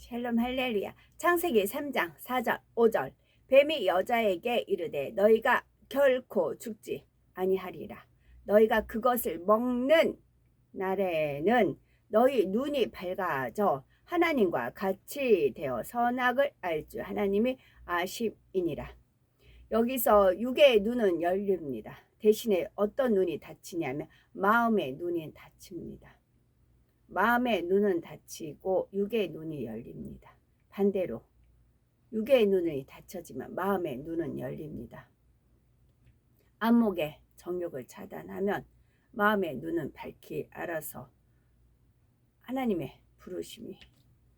샬롬 할렐루야. 창세기 3장 4절 5절. 뱀이 여자에게 이르되 너희가 결코 죽지 아니하리라. 너희가 그것을 먹는 날에는 너희 눈이 밝아져 하나님과 같이 되어 선악을 알 줄 하나님이 아심이니라. 여기서 육의 눈은 열립니다. 대신에 어떤 눈이 닫히냐면 마음의 눈이 닫힙니다. 마음의 눈은 닫히고 육의 눈이 열립니다. 반대로 육의 눈이 닫혀지만 마음의 눈은 열립니다. 안목의 정욕을 차단하면 마음의 눈은 밝히 알아서 하나님의 부르심이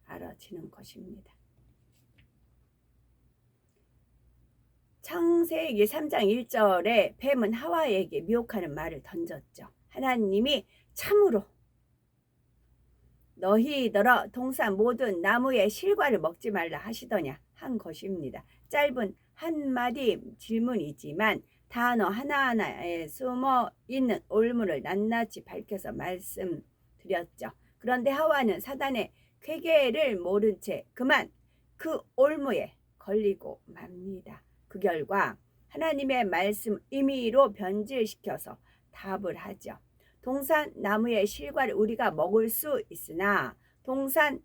알아지는 것입니다. 창세기 3장 1절에 뱀은 하와에게 미혹하는 말을 던졌죠. 하나님이 참으로 너희더러 동산 모든 나무의 실과를 먹지 말라 하시더냐 한 것입니다. 짧은 한마디 질문이지만 단어 하나하나에 숨어 있는 올무를 낱낱이 밝혀서 말씀드렸죠. 그런데 하와는 사단의 쾌계를 모른 채 그만 그 올무에 걸리고 맙니다. 그 결과 하나님의 말씀 임의로 변질시켜서 답을 하죠. 동산 나무의 실과를 우리가 먹을 수 있으나 동산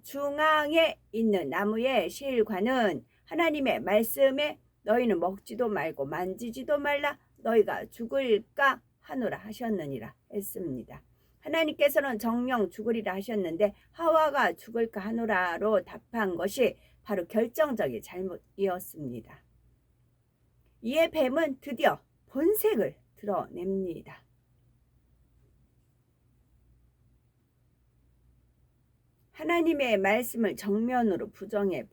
중앙에 있는 나무의 실과는 하나님의 말씀에 너희는 먹지도 말고 만지지도 말라 너희가 죽을까 하노라 하셨느니라 했습니다. 하나님께서는 정령 죽으리라 하셨는데 하와가 죽을까 하노라로 답한 것이 바로 결정적인 잘못이었습니다. 이에 뱀은 드디어 본색을 드러냅니다. 하나님의 말씀을 정면으로 부정해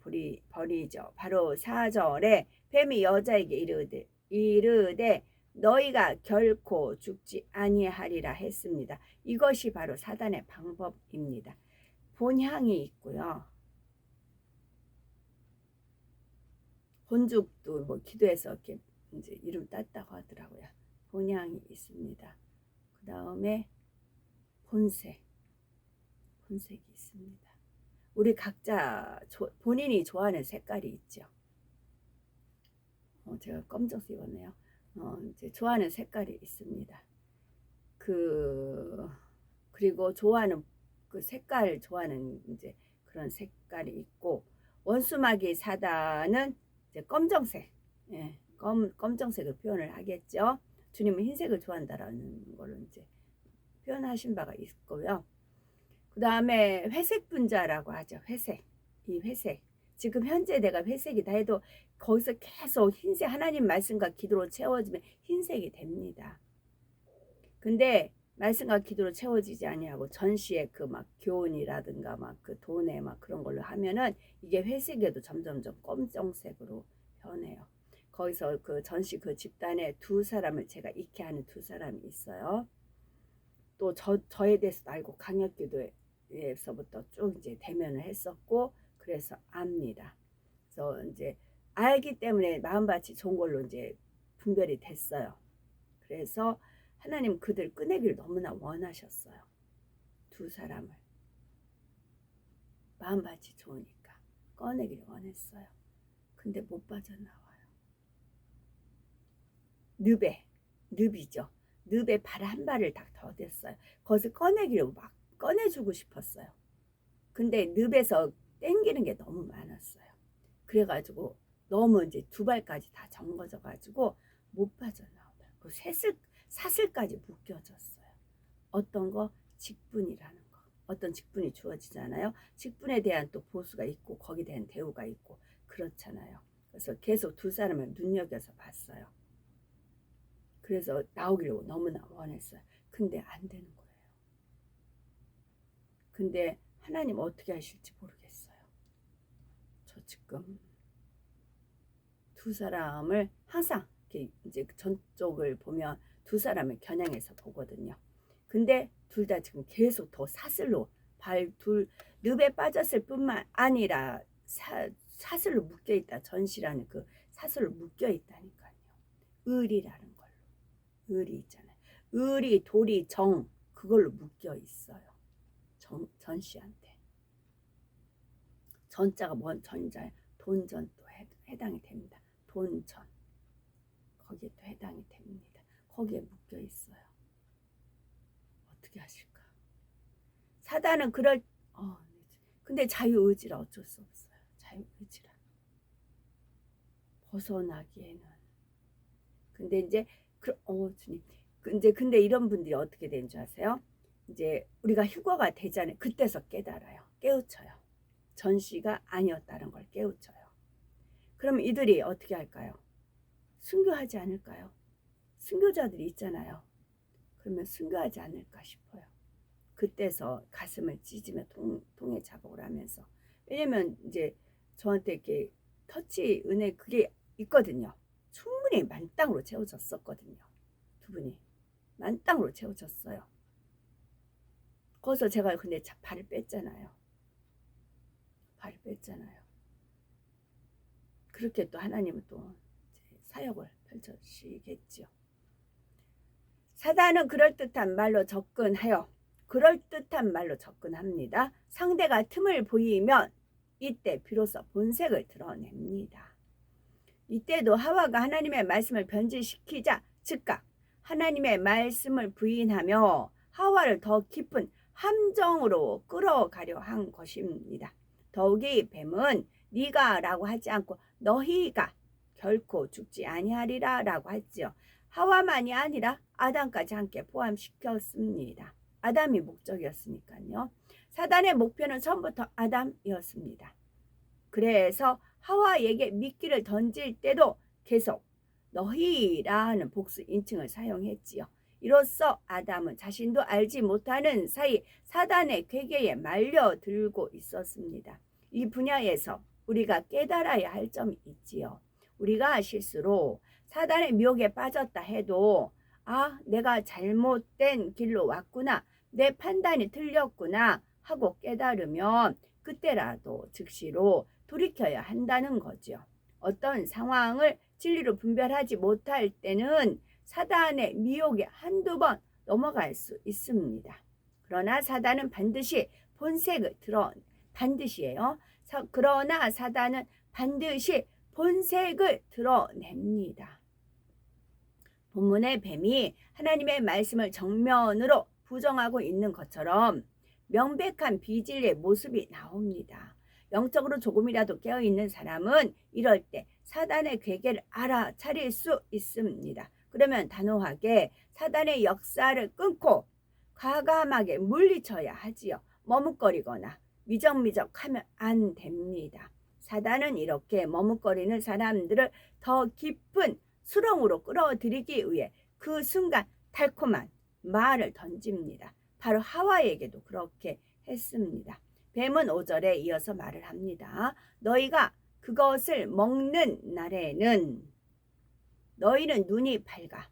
버리죠. 바로 4절에 뱀이 여자에게 이르되 너희가 결코 죽지 아니하리라 했습니다. 이것이 바로 사단의 방법입니다. 본향이 있고요. 본죽도 뭐 기도해서 이렇게 이제 이름 땄다고 하더라고요. 본향이 있습니다. 그 다음에 본색이 있습니다. 우리 각자 본인이 좋아하는 색깔이 있죠. 제가 검정색 입었네요. 이제 좋아하는 색깔이 있습니다. 그리고 좋아하는 그 색깔 좋아하는 이제 그런 색깔이 있고 원수마귀 사단은 이제 검정색, 예, 검정색을 표현을 하겠죠. 주님은 흰색을 좋아한다라는 걸 이제 표현하신 바가 있고요. 그 다음에 회색 분자라고 하죠. 이 회색. 지금 현재 내가 회색이다 해도 거기서 계속 흰색 하나님 말씀과 기도로 채워지면 흰색이 됩니다. 근데 말씀과 기도로 채워지지 아니하고 전시의 그 막 교훈이라든가 막 그 돈에 막 그런 걸로 하면은 이게 회색에도 점점점 검정색으로 변해요. 거기서 그 전시 그 집단에 두 사람을 제가 익히 하는 두 사람이 있어요. 또 저에 대해서도 알고 강력기도에서부터 쭉 이제 대면을 했었고 그래서 압니다. 그래서 이제 알기 때문에 마음밭이 좋은 걸로 이제 분별이 됐어요. 그래서 하나님 그들 꺼내기를 너무나 원하셨어요. 두 사람을. 마음밭이 좋으니까 꺼내기를 원했어요. 근데 못 빠져나와요. 늪이죠. 늪에 발 한 발을 다 더댔어요. 거기서 꺼내기를 막 꺼내주고 싶었어요. 근데 늪에서 땡기는 게 너무 많았어요. 그래가지고 너무 이제 두 발까지 다 정거져가지고 못 빠져나오더라고요. 사슬까지 묶여졌어요. 어떤 거? 직분이라는 거. 어떤 직분이 주어지잖아요. 직분에 대한 또 보수가 있고 거기에 대한 대우가 있고 그렇잖아요. 그래서 계속 두 사람을 눈여겨서 봤어요. 그래서 나오기를 너무나 원했어요. 근데 안 되는 거예요. 근데 하나님 어떻게 하실지 모르겠어요. 저 지금 두 사람을 항상 이렇게 이제 전쪽을 보면 두 사람을 겨냥해서 보거든요. 근데 둘 다 지금 계속 더 사슬로 늪에 빠졌을 뿐만 아니라 사슬로 묶여있다. 전시라는 그 사슬로 묶여있다니까요. 을이라는 걸로. 을이 있잖아요. 을이 돌이 정 그걸로 묶여있어요. 전시한테. 전자가 뭔 전자예요? 돈전도 해당이 됩니다. 돈전. 거기에 또 해당이 됩니다. 거기에 묶여 있어요. 어떻게 하실까? 사단은 근데 자유의지라 어쩔 수 없어요. 자유의지라. 벗어나기에는. 근데 이제 주님. 근데 이런 분들이 어떻게 되는 줄 아세요? 이제 우리가 휴거가 되잖아요. 그때서 깨달아요. 깨우쳐요. 전시가 아니었다는 걸 깨우쳐요. 그럼 이들이 어떻게 할까요? 순교하지 않을까요? 순교자들이 있잖아요. 그러면 순교하지 않을까 싶어요. 그때서 가슴을 찢으며 통해 자복을 하면서. 왜냐면 이제 저한테 이렇게 터치 은혜 그게 있거든요. 충분히 만땅으로 채워졌었거든요. 두 분이 만땅으로 채워졌어요. 거기서 제가 근데 발을 뺐잖아요. 발을 뺐잖아요. 그렇게 또 하나님은 또 사역을 펼쳐주시겠죠. 사단은 그럴듯한 말로 접근합니다. 상대가 틈을 보이면 이때 비로소 본색을 드러냅니다. 이때도 하와가 하나님의 말씀을 변질시키자 즉각 하나님의 말씀을 부인하며 하와를 더 깊은 함정으로 끌어가려 한 것입니다. 더욱이 뱀은 네가 라고 하지 않고 너희가 결코 죽지 아니하리라 라고 했지요. 하와만이 아니라 아담까지 함께 포함시켰습니다. 아담이 목적이었으니까요. 사단의 목표는 처음부터 아담이었습니다. 그래서 하와에게 미끼를 던질 때도 계속 너희라는 복수 인칭을 사용했지요. 이로써 아담은 자신도 알지 못하는 사이 사단의 괴계에 말려들고 있었습니다. 이 분야에서 우리가 깨달아야 할 점이 있지요. 우리가 실수로 사단의 미혹에 빠졌다 해도 내가 잘못된 길로 왔구나, 내 판단이 틀렸구나 하고 깨달으면 그때라도 즉시로 돌이켜야 한다는 거죠. 어떤 상황을 진리로 분별하지 못할 때는 사단의 미혹에 한두 번 넘어갈 수 있습니다. 그러나 사단은 반드시 본색을 그러나 사단은 반드시 본색을 드러냅니다. 본문의 뱀이 하나님의 말씀을 정면으로 부정하고 있는 것처럼 명백한 비진리의 모습이 나옵니다. 영적으로 조금이라도 깨어있는 사람은 이럴 때 사단의 괴계를 알아차릴 수 있습니다. 그러면 단호하게 사단의 역사를 끊고 과감하게 물리쳐야 하지요. 머뭇거리거나 미적미적하면 안 됩니다. 사단은 이렇게 머뭇거리는 사람들을 더 깊은 수렁으로 끌어들이기 위해 그 순간 달콤한 말을 던집니다. 바로 하와에게도 그렇게 했습니다. 뱀은 5절에 이어서 말을 합니다. 너희가 그것을 먹는 날에는 너희는 눈이 밝아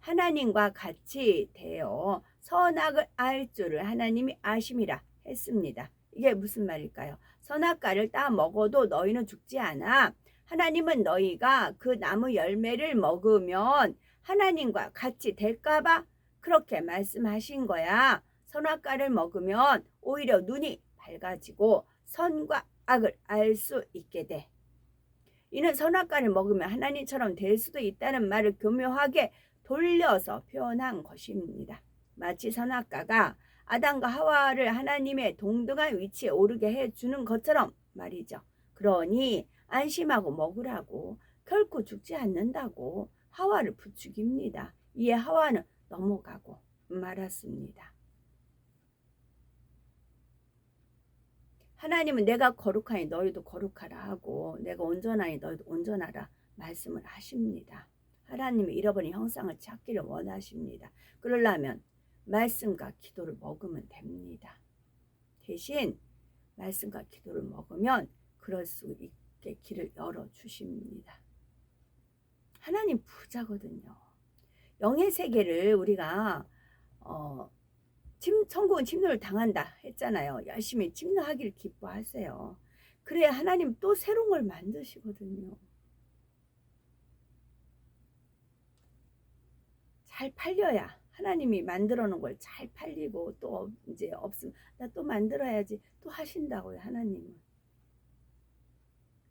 하나님과 같이 되어 선악을 알 줄을 하나님이 아심이라 했습니다. 이게 무슨 말일까요? 선악과를 따 먹어도 너희는 죽지 않아. 하나님은 너희가 그 나무 열매를 먹으면 하나님과 같이 될까봐 그렇게 말씀하신 거야. 선악과를 먹으면 오히려 눈이 밝아지고 선과 악을 알 수 있게 돼. 이는 선악과를 먹으면 하나님처럼 될 수도 있다는 말을 교묘하게 돌려서 표현한 것입니다. 마치 선악과가 아담과 하와를 하나님의 동등한 위치에 오르게 해주는 것처럼 말이죠. 그러니 안심하고 먹으라고, 결코 죽지 않는다고 하와를 부추깁니다. 이에 하와는 넘어가고 말았습니다. 하나님은 내가 거룩하니 너희도 거룩하라 하고 내가 온전하니 너희도 온전하라 말씀을 하십니다. 하나님이 잃어버린 형상을 찾기를 원하십니다. 그러려면 말씀과 기도를 먹으면 됩니다. 대신 말씀과 기도를 먹으면 그럴 수 있게 길을 열어주십니다. 하나님 부자거든요. 영의 세계를 우리가 천국은 침노를 당한다 했잖아요. 열심히 침노하기를 기뻐하세요. 그래야 하나님 또 새로운 걸 만드시거든요. 잘 팔려야 하나님이 만들어 놓은 걸 잘 팔리고 또 이제 없으면 나 또 만들어야지 또 하신다고요. 하나님은.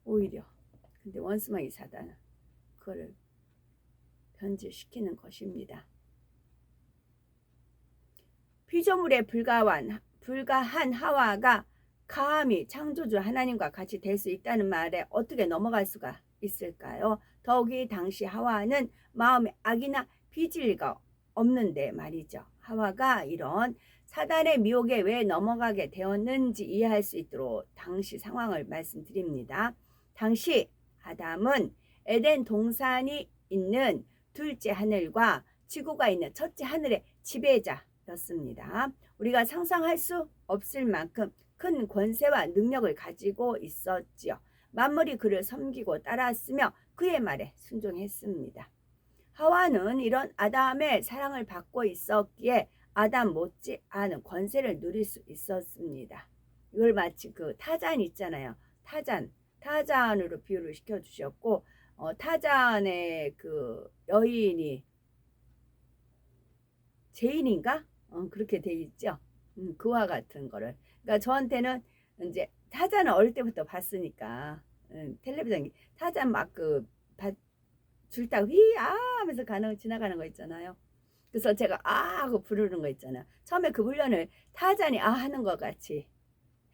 오히려. 근데 원수마귀 사단은 그거를 변질시키는 것입니다. 피조물에 불과한 하와가 감히 창조주 하나님과 같이 될 수 있다는 말에 어떻게 넘어갈 수가 있을까요? 더욱이 당시 하와는 마음에 악이나 비질리가 없는데 말이죠. 하와가 이런 사단의 미혹에 왜 넘어가게 되었는지 이해할 수 있도록 당시 상황을 말씀드립니다. 당시 아담은 에덴 동산이 있는 둘째 하늘과 지구가 있는 첫째 하늘의 지배자였습니다. 우리가 상상할 수 없을 만큼 큰 권세와 능력을 가지고 있었지요. 만물이 그를 섬기고 따랐으며 그의 말에 순종했습니다. 하와는 이런 아담의 사랑을 받고 있었기에 아담 못지 않은 권세를 누릴 수 있었습니다. 이걸 마치 그 타잔 있잖아요. 타잔으로 비유를 시켜주셨고 타잔의 그 여인이 제인인가? 그렇게 돼 있죠. 그와 같은 거를. 그러니까 저한테는 이제 타잔을 어릴 때부터 봤으니까 텔레비전 타잔 막 그 줄다가 휘아 하면서 지나가는 거 있잖아요. 그래서 제가 아 하고 부르는 거 있잖아요. 처음에 그 훈련을 타잔이 아 하는 것 같이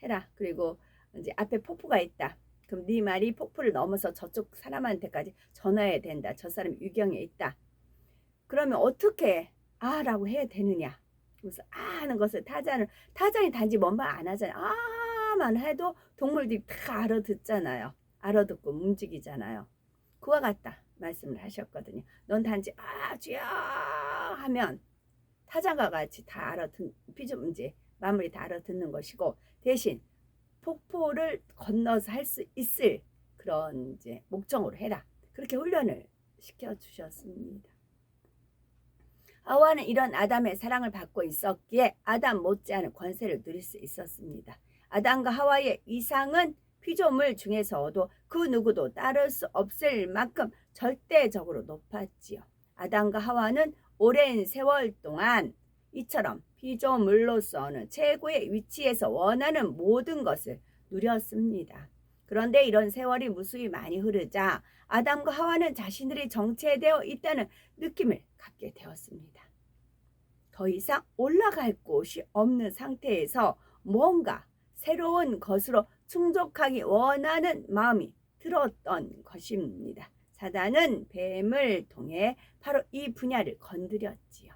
해라. 그리고 이제 앞에 폭포가 있다. 그럼 네 말이 폭포를 넘어서 저쪽 사람한테까지 전화해야 된다. 저 사람이 유경에 있다. 그러면 어떻게 아라고 해야 되느냐. 그래서 아 하는 것을 타잔이 단지 뭔 말 안 하잖아요. 아만 해도 동물들이 다 알아듣잖아요. 알아듣고 움직이잖아요. 그와 같다 말씀을 하셨거든요. 넌 단지 아 주여 하면 타잔과 같이 다 피조문제 마무리 다 알아듣는 것이고 대신 폭포를 건너서 할 수 있을 그런 이제 목적으로 해라. 그렇게 훈련을 시켜주셨습니다. 하와는 이런 아담의 사랑을 받고 있었기에 아담 못지않은 권세를 누릴 수 있었습니다. 아담과 하와의 이상은 피조물 중에서도 그 누구도 따를 수 없을 만큼 절대적으로 높았지요. 아담과 하와는 오랜 세월 동안 이처럼 피조물로서는 최고의 위치에서 원하는 모든 것을 누렸습니다. 그런데 이런 세월이 무수히 많이 흐르자 아담과 하와는 자신들이 정체되어 있다는 느낌을 갖게 되었습니다. 더 이상 올라갈 곳이 없는 상태에서 뭔가 새로운 것으로 충족하기 원하는 마음이 들었던 것입니다. 사단은 뱀을 통해 바로 이 분야를 건드렸지요.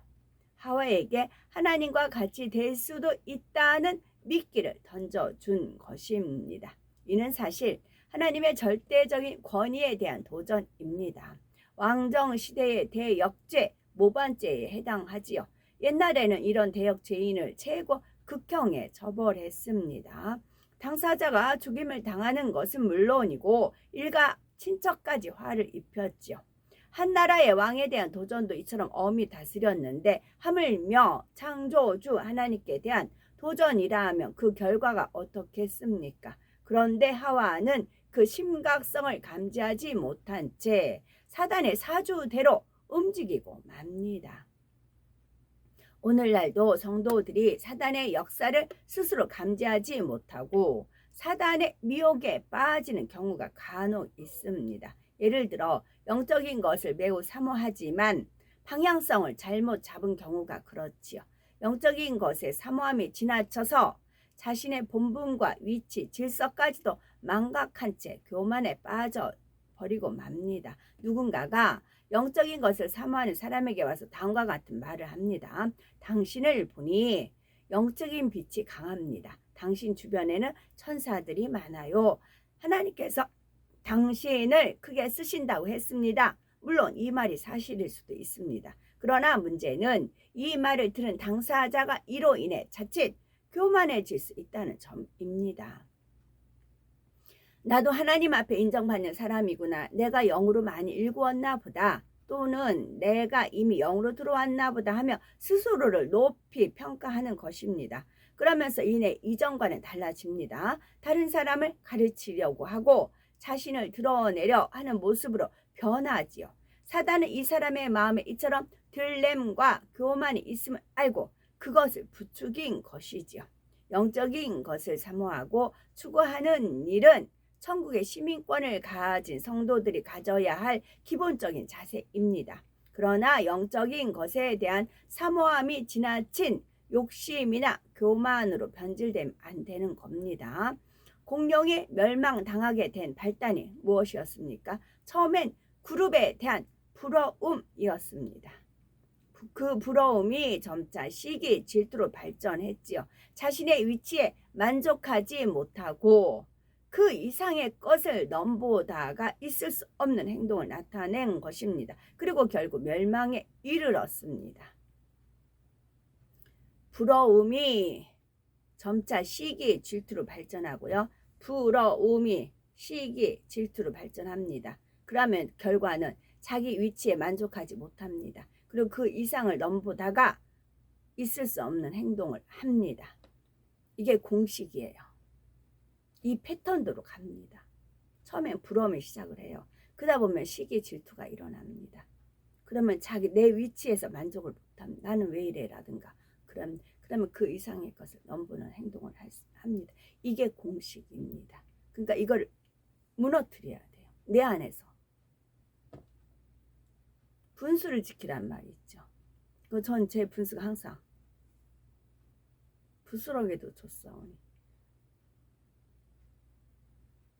하와에게 하나님과 같이 될 수도 있다는 미끼를 던져준 것입니다. 이는 사실 하나님의 절대적인 권위에 대한 도전입니다. 왕정시대의 대역죄, 모반죄에 해당하지요. 옛날에는 이런 대역죄인을 최고 극형에 처벌했습니다. 당사자가 죽임을 당하는 것은 물론이고 일가 친척까지 화를 입혔지요. 한 나라의 왕에 대한 도전도 이처럼 엄히 다스렸는데 하물며 창조주 하나님께 대한 도전이라 하면 그 결과가 어떻겠습니까? 그런데 하와는 그 심각성을 감지하지 못한 채 사단의 사주대로 움직이고 맙니다. 오늘날도 성도들이 사단의 역사를 스스로 감지하지 못하고 사단의 미혹에 빠지는 경우가 간혹 있습니다. 예를 들어 영적인 것을 매우 사모하지만 방향성을 잘못 잡은 경우가 그렇지요. 영적인 것의 사모함이 지나쳐서 자신의 본분과 위치, 질서까지도 망각한 채 교만에 빠져버리고 맙니다. 누군가가 영적인 것을 사모하는 사람에게 와서 다음과 같은 말을 합니다. 당신을 보니 영적인 빛이 강합니다. 당신 주변에는 천사들이 많아요. 하나님께서 당신을 크게 쓰신다고 했습니다. 물론 이 말이 사실일 수도 있습니다. 그러나 문제는 이 말을 들은 당사자가 이로 인해 자칫 교만해질 수 있다는 점입니다. 나도 하나님 앞에 인정받는 사람이구나. 내가 영으로 많이 일구었나 보다. 또는 내가 이미 영으로 들어왔나 보다 하며 스스로를 높이 평가하는 것입니다. 그러면서 이내 이전과는 달라집니다. 다른 사람을 가르치려고 하고 자신을 드러내려 하는 모습으로 변하지요. 사단은 이 사람의 마음에 이처럼 들램과 교만이 있음을 알고 그것을 부추긴 것이지요. 영적인 것을 사모하고 추구하는 일은 천국의 시민권을 가진 성도들이 가져야 할 기본적인 자세입니다. 그러나 영적인 것에 대한 사모함이 지나친 욕심이나 교만으로 변질되면 안 되는 겁니다. 공룡이 멸망당하게 된 발단이 무엇이었습니까? 처음엔 그룹에 대한 부러움이었습니다. 그 부러움이 점차 시기, 질투로 발전했지요. 자신의 위치에 만족하지 못하고 그 이상의 것을 넘보다가 있을 수 없는 행동을 나타낸 것입니다. 그리고 결국 멸망에 이르렀습니다. 부러움이 점차 시기, 질투로 발전하고요. 부러움이 시기, 질투로 발전합니다. 그러면 결과는 자기 위치에 만족하지 못합니다. 그리고 그 이상을 넘보다가 있을 수 없는 행동을 합니다. 이게 공식이에요. 이 패턴대로 갑니다. 처음엔 부러움이 시작을 해요. 그러다 보면 시기, 질투가 일어납니다. 그러면 자기 내 위치에서 만족을 못합니다. 나는 왜 이래 라든가. 그러면 그 이상의 것을 넘보는 행동을 합니다. 이게 공식입니다. 그러니까 이걸 무너뜨려야 돼요. 내 안에서. 분수를 지키란 말이 있죠. 전 제 분수가 항상 부스러기도 줬사오니.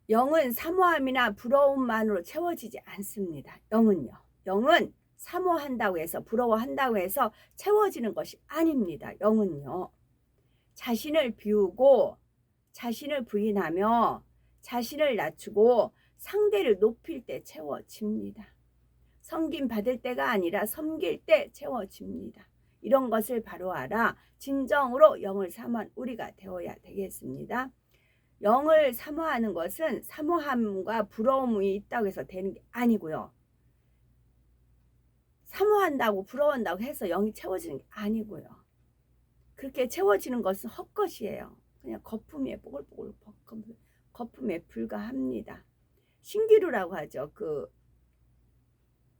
영은 사모함이나 부러움만으로 채워지지 않습니다. 영은 사모한다고 해서 부러워한다고 해서 채워지는 것이 아닙니다. 영은요. 자신을 비우고 자신을 부인하며 자신을 낮추고 상대를 높일 때 채워집니다. 섬김 받을 때가 아니라 섬길 때 채워집니다. 이런 것을 바로 알아 진정으로 영을 사모한 우리가 되어야 되겠습니다. 영을 사모하는 것은 사모함과 부러움이 있다고 해서 되는 게 아니고요. 사모한다고 부러워한다고 해서 영이 채워지는 게 아니고요. 그렇게 채워지는 것은 헛것이에요. 그냥 거품에 뽀글뽀글 거품에 불과합니다. 신기루라고 하죠. 그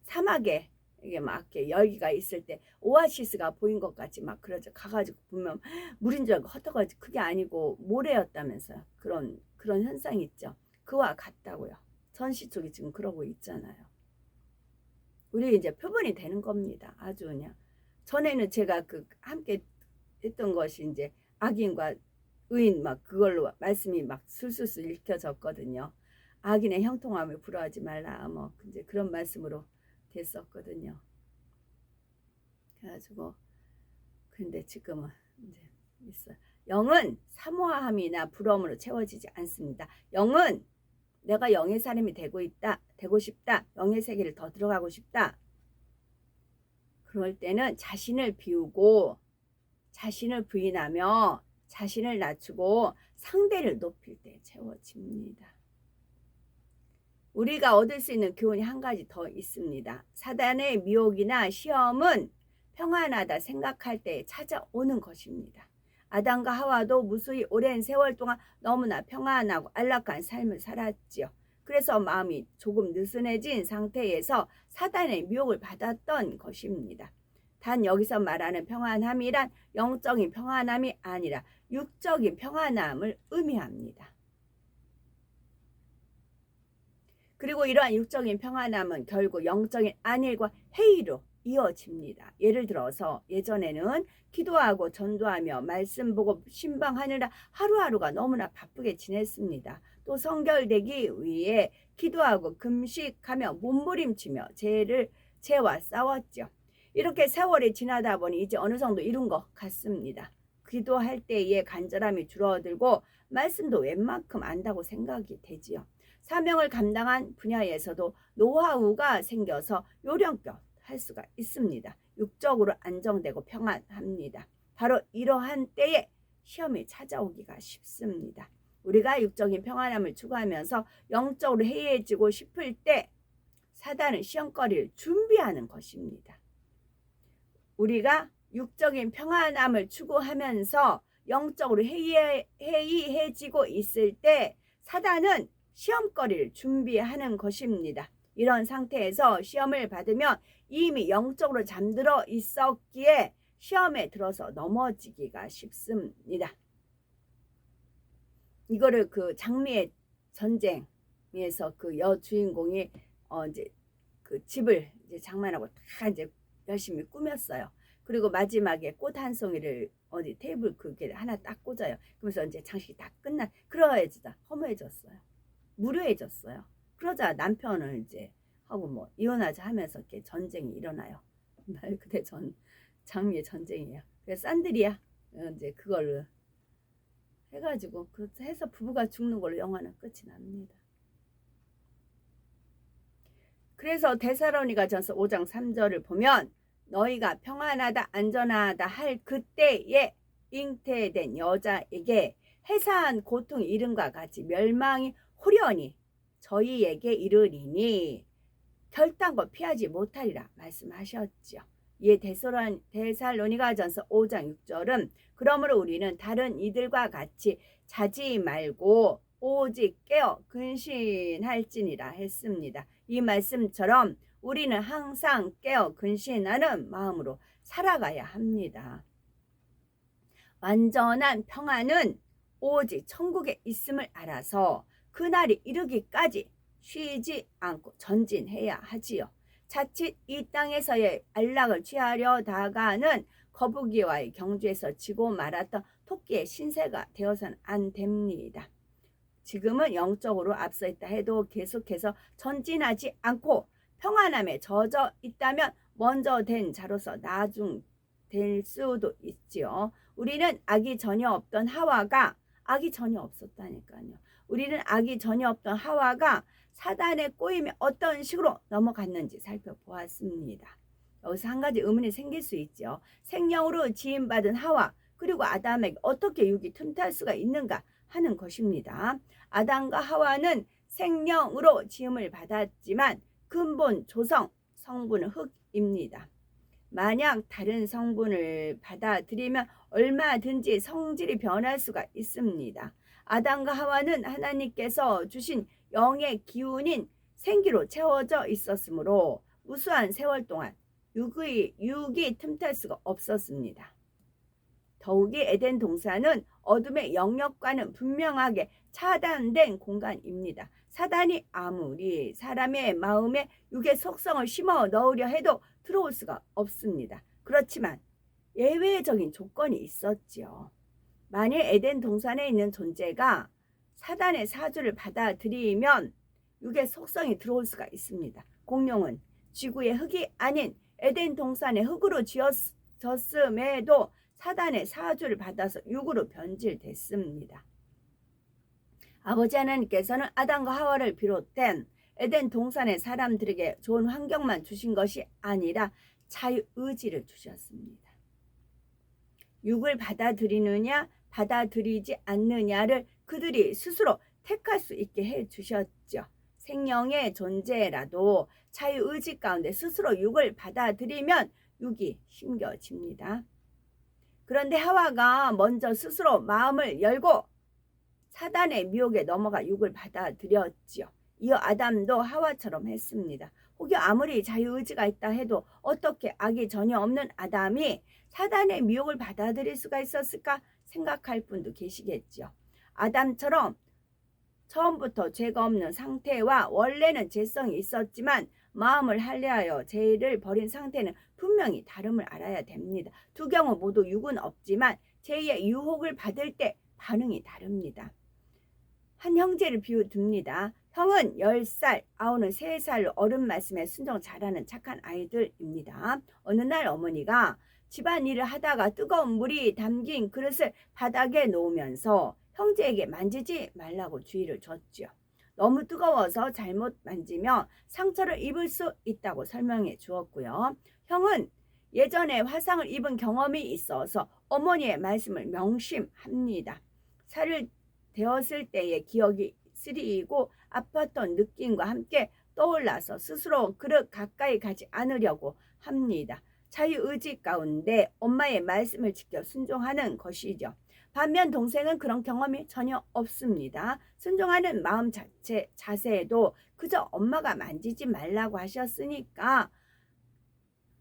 사막에 이게 막 이렇게 열기가 있을 때 오아시스가 보인 것 같이 막 그러죠. 가가지고 보면 물인 줄 알고 헛헛하지 그게 아니고 모래였다면서요. 그런 현상이 있죠. 그와 같다고요. 전시 쪽이 지금 그러고 있잖아요. 우리 이제 표본이 되는 겁니다. 아주 그냥 전에는 제가 그 함께 했던 것이 이제 악인과 의인 막 그걸로 말씀이 막 술술술 읽혀졌거든요. 악인의 형통함을 부러워하지 말라 뭐 이제 그런 말씀으로 됐었거든요. 그래가지고 근데 지금은 이제 있어요. 영은 사모함이나 부러움으로 채워지지 않습니다. 영은 내가 영의 사람이 되고 싶다. 영의 세계를 더 들어가고 싶다. 그럴 때는 자신을 비우고 자신을 부인하며 자신을 낮추고 상대를 높일 때 채워집니다. 우리가 얻을 수 있는 교훈이 한 가지 더 있습니다. 사단의 미혹이나 시험은 평안하다 생각할 때 찾아오는 것입니다. 아담과 하와도 무수히 오랜 세월 동안 너무나 평안하고 안락한 삶을 살았지요. 그래서 마음이 조금 느슨해진 상태에서 사단의 미혹을 받았던 것입니다. 단 여기서 말하는 평안함이란 영적인 평안함이 아니라 육적인 평안함을 의미합니다. 그리고 이러한 육적인 평안함은 결국 영적인 안일과 회의로 이어집니다. 예를 들어서 예전에는 기도하고 전도하며 말씀 보고 신방하느라 하루하루가 너무나 바쁘게 지냈습니다. 또 성결되기 위해 기도하고 금식하며 몸부림치며 죄와 싸웠죠. 이렇게 세월이 지나다 보니 이제 어느 정도 이룬 것 같습니다. 기도할 때의 간절함이 줄어들고 말씀도 웬만큼 안다고 생각이 되지요. 사명을 감당한 분야에서도 노하우가 생겨서 요령껏 할 수가 있습니다. 육적으로 안정되고 평안합니다. 바로 이러한 때에 시험이 찾아오기가 쉽습니다. 우리가 육적인 평안함을 추구하면서 영적으로 해이해지고 싶을 때 사단은 시험거리를 준비하는 것입니다. 우리가 육적인 평안함을 추구하면서 영적으로 해이해지고 있을 때 사단은 시험거리를 준비하는 것입니다. 이런 상태에서 시험을 받으면 이미 영적으로 잠들어 있었기에 시험에 들어서 넘어지기가 쉽습니다. 이거를 그 장미의 전쟁 에서 그 여주인공이 이제 그 집을 이제 장만하고 다 이제 열심히 꾸몄어요. 그리고 마지막에 꽃 한 송이를 어디 테이블 그게 하나 딱 꽂아요. 그러면서 이제 장식이 다 그러해지다 허무해졌어요. 무료해졌어요. 그러자 남편을 이제 하고 뭐 이혼하자 하면서 이렇게 전쟁이 일어나요. 말 그대 장미의 전쟁이에요. 그래서 산드리아 이제 그걸로 해가지고 그렇게 해서 부부가 죽는 걸로 영화는 끝이 납니다. 그래서 데살로니가전서 5장 3절을 보면 너희가 평안하다 안전하다 할 그때에 잉태된 여자에게 해사한 고통 이름과 같이 멸망이 호련히 저희에게 이르리니 결단코 피하지 못하리라 말씀하셨죠. 이에 데살로니가전서 5장 6절은 그러므로 우리는 다른 이들과 같이 자지 말고 오직 깨어 근신할지니라 했습니다. 이 말씀처럼 우리는 항상 깨어 근신하는 마음으로 살아가야 합니다. 완전한 평안은 오직 천국에 있음을 알아서 그날이 이르기까지 쉬지 않고 전진해야 하지요. 자칫 이 땅에서의 안락을 취하려다가는 거북이와의 경주에서 지고 말았던 토끼의 신세가 되어서는 안 됩니다. 지금은 영적으로 앞서 있다 해도 계속해서 전진하지 않고 평안함에 젖어 있다면 먼저 된 자로서 나중 될 수도 있지요. 우리는 악이 전혀 없던 하와가 악이 전혀 없었다니까요. 우리는 악이 전혀 없던 하와가 사단의 꼬임에 어떤 식으로 넘어갔는지 살펴보았습니다. 여기서 한 가지 의문이 생길 수 있죠. 생명으로 지음받은 하와 그리고 아담에게 어떻게 육이 틈탈 수가 있는가 하는 것입니다. 아담과 하와는 생명으로 지음을 받았지만 근본 조성 성분은 흙입니다. 만약 다른 성분을 받아들이면 얼마든지 성질이 변할 수가 있습니다. 아담과 하와는 하나님께서 주신 영의 기운인 생기로 채워져 있었으므로 무수한 세월 동안 육이 틈탈 수가 없었습니다. 더욱이 에덴 동산은 어둠의 영역과는 분명하게 차단된 공간입니다. 사단이 아무리 사람의 마음에 육의 속성을 심어 넣으려 해도 들어올 수가 없습니다. 그렇지만 예외적인 조건이 있었지요. 만일 에덴 동산에 있는 존재가 사단의 사주를 받아들이면 육의 속성이 들어올 수가 있습니다. 공룡은 지구의 흙이 아닌 에덴 동산의 흙으로 지어졌음에도 사단의 사주를 받아서 육으로 변질됐습니다. 아버지 하나님께서는 아담과 하와를 비롯된 에덴 동산의 사람들에게 좋은 환경만 주신 것이 아니라 자유의지를 주셨습니다. 육을 받아들이느냐 받아들이지 않느냐를 그들이 스스로 택할 수 있게 해주셨죠. 생명의 존재라도 자유의지 가운데 스스로 육을 받아들이면 육이 힘겨집니다. 그런데 하와가 먼저 스스로 마음을 열고 사단의 미혹에 넘어가 육을 받아들였지요. 이어 아담도 하와처럼 했습니다. 혹여 아무리 자유의지가 있다 해도 어떻게 악이 전혀 없는 아담이 사단의 미혹을 받아들일 수가 있었을까 생각할 분도 계시겠죠. 아담처럼 처음부터 죄가 없는 상태와 원래는 죄성이 있었지만 마음을 할례하여 죄를 버린 상태는 분명히 다름을 알아야 됩니다. 두 경우 모두 육은 없지만 죄의 유혹을 받을 때 반응이 다릅니다. 한 형제를 비유듭니다. 형은 10살, 아우는 3살로 어른 말씀에 순종 잘하는 착한 아이들입니다. 어느 날 어머니가 집안일을 하다가 뜨거운 물이 담긴 그릇을 바닥에 놓으면서 형제에게 만지지 말라고 주의를 줬죠. 너무 뜨거워서 잘못 만지면 상처를 입을 수 있다고 설명해 주었고요. 형은 예전에 화상을 입은 경험이 있어서 어머니의 말씀을 명심합니다. 살을 되었을 때의 기억이 쓰리고 아팠던 느낌과 함께 떠올라서 스스로 그릇 가까이 가지 않으려고 합니다. 자유의지 가운데 엄마의 말씀을 지켜 순종하는 것이죠. 반면 동생은 그런 경험이 전혀 없습니다. 순종하는 마음 자세에도 그저 엄마가 만지지 말라고 하셨으니까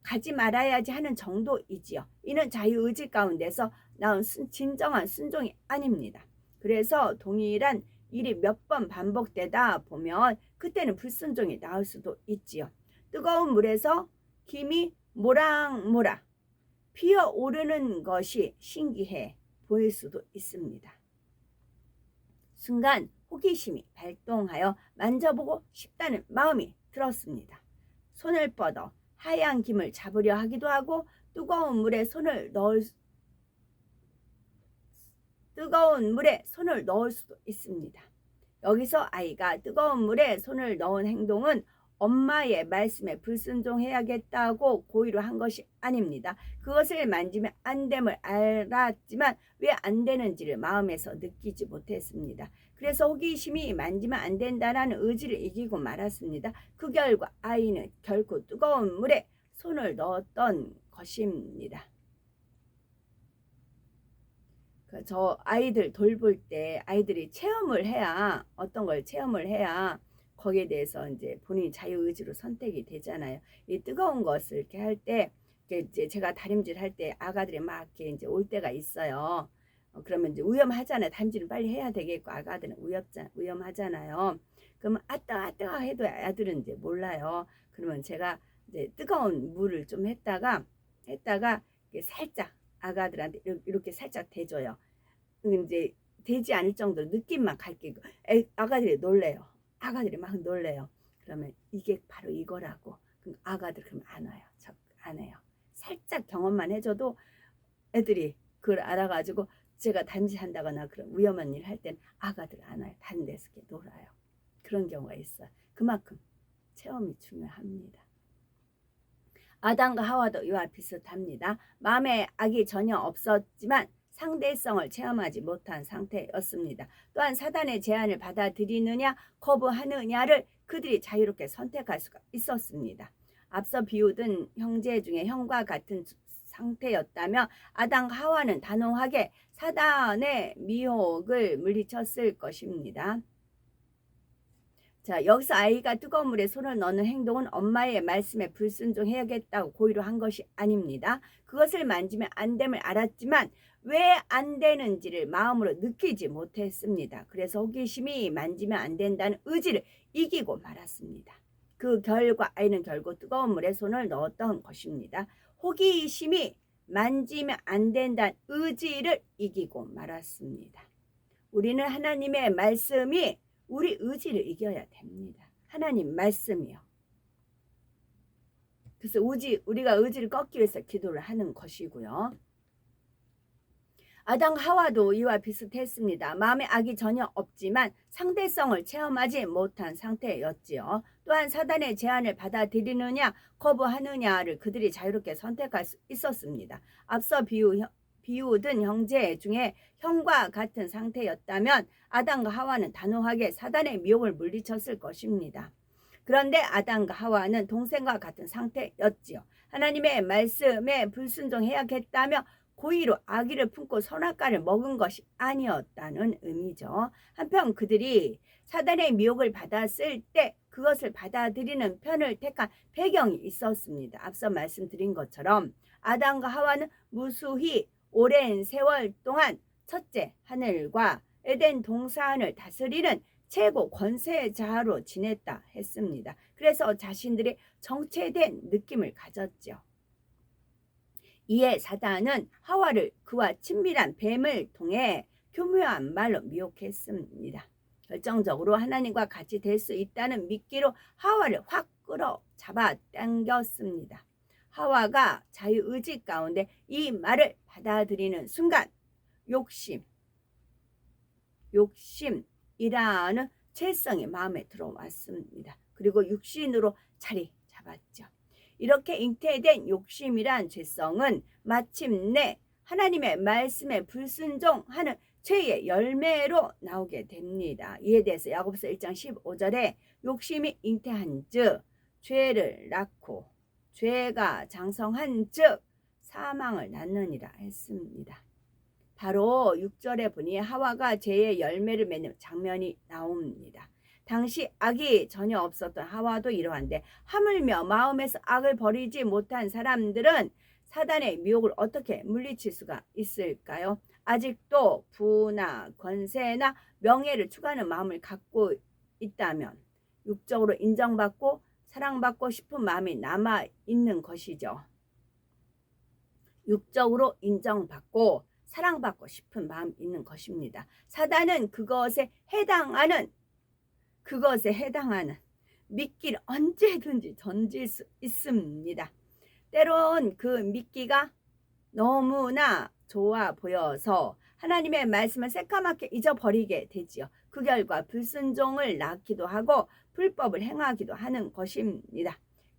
가지 말아야지 하는 정도이지요. 이는 자유의지 가운데서 나온 진정한 순종이 아닙니다. 그래서 동일한 일이 몇 번 반복되다 보면 그때는 불순종이 나올 수도 있지요. 뜨거운 물에서 김이 모락모락 피어오르는 것이 신기해 보일 수도 있습니다. 순간 호기심이 발동하여 만져보고 싶다는 마음이 들었습니다. 손을 뻗어 하얀 김을 잡으려 하기도 하고 뜨거운 물에 손을 넣을 수도 있습니다. 여기서 아이가 뜨거운 물에 손을 넣은 행동은 엄마의 말씀에 불순종해야겠다고 고의로 한 것이 아닙니다. 그것을 만지면 안 됨을 알았지만 왜 안 되는지를 마음에서 느끼지 못했습니다. 그래서 호기심이 만지면 안 된다는 의지를 이기고 말았습니다. 그 결과 아이는 결코 뜨거운 물에 손을 넣었던 것입니다. 저 아이들 돌볼 때 아이들이 체험을 해야, 어떤 걸 체험을 해야 거기에 대해서 이제 본인이 자유의지로 선택이 되잖아요. 이 뜨거운 것을 이렇게 할 때, 이제 제가 다림질 할 때 아가들이 막 이렇게 이제 올 때가 있어요. 그러면 이제 위험하잖아요. 다림질을 빨리 해야 되겠고 아가들은 위험하잖아요. 그러면 아따 해도 아들은 이제 몰라요. 그러면 제가 이제 뜨거운 물을 좀 했다가 살짝 아가들한테 이렇게 살짝 대줘요. 이제 되지 않을 정도로 느낌만 갈기고 아가들이 놀래요. 아가들이 막 놀래요. 그러면 이게 바로 이거라고. 그럼 아가들 그럼 안 와요. 안 해요. 살짝 경험만 해줘도 애들이 그걸 알아가지고 제가 단지한다거나 그런 위험한 일 할 땐 아가들 안 와요. 다른 데서 이렇게 놀아요. 그런 경우가 있어요. 그만큼 체험이 중요합니다. 아담과 하와도 이와 비슷합니다. 마음에 악이 전혀 없었지만 상대성을 체험하지 못한 상태였습니다. 또한 사단의 제안을 받아들이느냐 거부하느냐를 그들이 자유롭게 선택할 수가 있었습니다. 앞서 비유된 형제 중에 형과 같은 상태였다면 아담과 하와는 단호하게 사단의 미혹을 물리쳤을 것입니다. 자, 여기서 아이가 뜨거운 물에 손을 넣는 행동은 엄마의 말씀에 불순종해야겠다고 고의로 한 것이 아닙니다. 그것을 만지면 안 됨을 알았지만 왜 안 되는지를 마음으로 느끼지 못했습니다. 그래서 호기심이 만지면 안 된다는 의지를 이기고 말았습니다. 그 결과 아이는 결국 뜨거운 물에 손을 넣었던 것입니다. 호기심이 만지면 안 된다는 의지를 이기고 말았습니다. 우리는 하나님의 말씀이 우리 의지를 이겨야 됩니다. 하나님 말씀이요. 그래서 우리가 의지를 꺾기 위해서 기도를 하는 것이고요. 아담 하와도 이와 비슷했습니다. 마음에 악이 전혀 없지만 상대성을 체험하지 못한 상태였지요. 또한 사단의 제안을 받아들이느냐 거부하느냐를 그들이 자유롭게 선택할 수 있었습니다. 앞서 비유든 형제 중에 형과 같은 상태였다면 아담과 하와는 단호하게 사단의 미혹을 물리쳤을 것입니다. 그런데 아담과 하와는 동생과 같은 상태였지요. 하나님의 말씀에 불순종해야겠다며 고의로 악의를 품고 선악과를 먹은 것이 아니었다는 의미죠. 한편 그들이 사단의 미혹을 받았을 때 그것을 받아들이는 편을 택한 배경이 있었습니다. 앞서 말씀드린 것처럼 아담과 하와는 무수히 오랜 세월 동안 첫째 하늘과 에덴 동산을 다스리는 최고 권세자로 지냈다 했습니다. 그래서 자신들의 정체된 느낌을 가졌죠. 이에 사단은 하와를 그와 친밀한 뱀을 통해 교묘한 말로 미혹했습니다. 결정적으로 하나님과 같이 될 수 있다는 미끼로 하와를 확 끌어 잡아 당겼습니다. 하와가 자유의지 가운데 이 말을 받아들이는 순간 욕심이라는 죄성이 마음에 들어왔습니다. 그리고 육신으로 자리 잡았죠. 이렇게 잉태된 욕심이란 죄성은 마침내 하나님의 말씀에 불순종하는 죄의 열매로 나오게 됩니다. 이에 대해서 야고보서 1장 15절에 욕심이 잉태한 즉 죄를 낳고 죄가 장성한 즉 사망을 낳느니라 했습니다. 바로 6절에 보니 하와가 죄의 열매를 맺는 장면이 나옵니다. 당시 악이 전혀 없었던 하와도 이러한데 하물며 마음에서 악을 버리지 못한 사람들은 사단의 미혹을 어떻게 물리칠 수가 있을까요? 아직도 부나 권세나 명예를 추구하는 마음을 갖고 있다면 육적으로 인정받고 사랑받고 싶은 마음이 남아있는 것이죠. 육적으로 인정받고 사랑받고 싶은 마음이 있는 것입니다. 사단은 그것에 해당하는 미끼를 언제든지 던질 수 있습니다. 때론 그 미끼가 너무나 좋아 보여서 하나님의 말씀을 새까맣게 잊어버리게 되지요. 그 결과 불순종을 낳기도 하고 불법을 행하기도 하는 것입니다.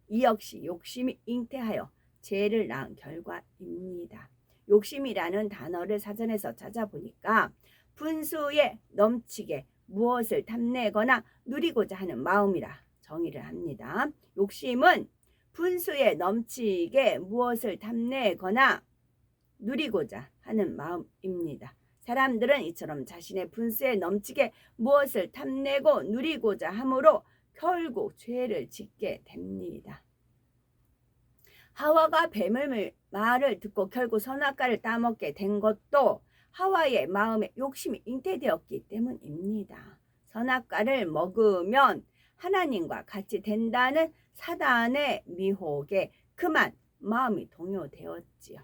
이 역시 욕심이 잉태하여 죄를 낳은 결과입니다. 욕심이라는 단어를 사전에서 찾아보니까 분수에 넘치게 무엇을 탐내거나 누리고자 하는 마음이라 정의를 합니다. 욕심은 분수에 넘치게 무엇을 탐내거나 누리고자 하는 마음입니다. 사람들은 이처럼 자신의 분수에 넘치게 무엇을 탐내고 누리고자 함으로 결국 죄를 짓게 됩니다. 하와가 뱀의 말을 듣고 결국 선악과를 따먹게 된 것도 하와의 마음에 욕심이 잉태되었기 때문입니다. 선악과를 먹으면 하나님과 같이 된다는 사단의 미혹에 그만 마음이 동요되었지요.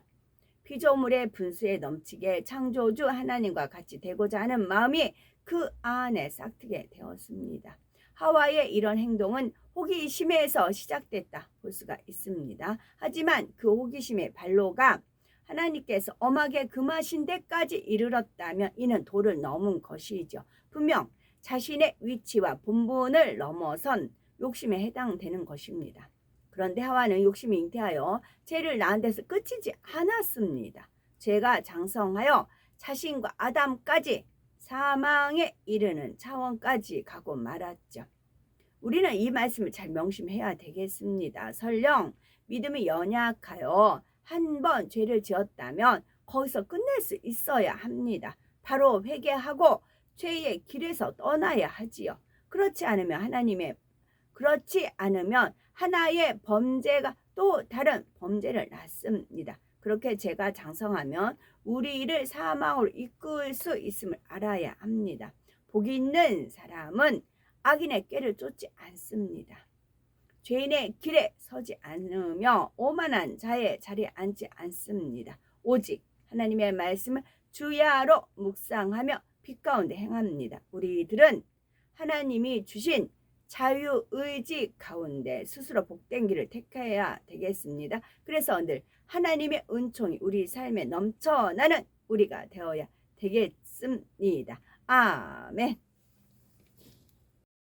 피조물의 분수에 넘치게 창조주 하나님과 같이 되고자 하는 마음이 그 안에 싹트게 되었습니다. 하와의 이런 행동은 호기심에서 시작됐다 볼 수가 있습니다. 하지만 그 호기심의 발로가 하나님께서 엄하게 금하신 데까지 이르렀다면 이는 도를 넘은 것이죠. 분명 자신의 위치와 본분을 넘어선 욕심에 해당되는 것입니다. 그런데 하와는 욕심이 잉태하여 죄를 낳은 데서 끝이지 않았습니다. 죄가 장성하여 자신과 아담까지 사망에 이르는 차원까지 가고 말았죠. 우리는 이 말씀을 잘 명심해야 되겠습니다. 설령 믿음이 연약하여 한 번 죄를 지었다면 거기서 끝낼 수 있어야 합니다. 바로 회개하고 죄의 길에서 떠나야 하지요. 그렇지 않으면 하나의 범죄가 또 다른 범죄를 낳습니다. 그렇게 죄가 장성하면 우리를 사망으로 이끌 수 있음을 알아야 합니다. 복이 있는 사람은 악인의 꾀를 쫓지 않습니다. 죄인의 길에 서지 않으며 오만한 자의 자리에 앉지 않습니다. 오직 하나님의 말씀을 주야로 묵상하며 빛 가운데 행합니다. 우리들은 하나님이 주신 자유의지 가운데 스스로 복된 길을 택해야 되겠습니다. 그래서 늘 하나님의 은총이 우리 삶에 넘쳐나는 우리가 되어야 되겠습니다. 아멘.